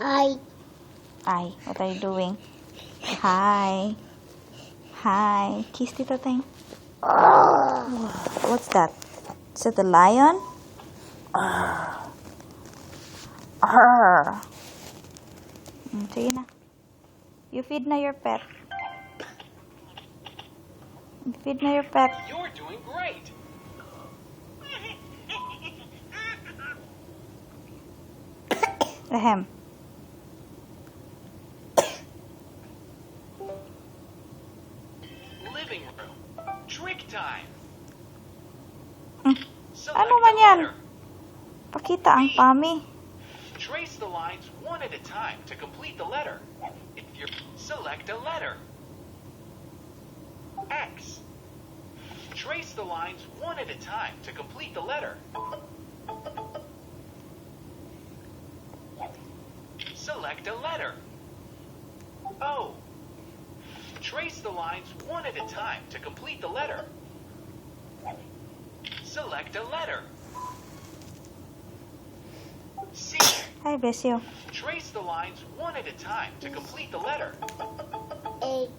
I. Hi, what are you doing? Hi. Hi. Kiss Tito Teng. What's that? Is that a lion? Arr. Sige na. You feed na your pet. You feed na your pet. You're doing great. Ahem. Living room. Trick time. Select Ano a man yan? letter. Pakita ang pami. Trace the lines one at a time to complete the letter. If you select a letter. X. Trace the lines one at a time to complete the letter. Select a letter. O. Trace the lines one at a time to complete the letter. Select a letter. C. Hi, bless you. Trace the lines one at a time to complete the letter. H.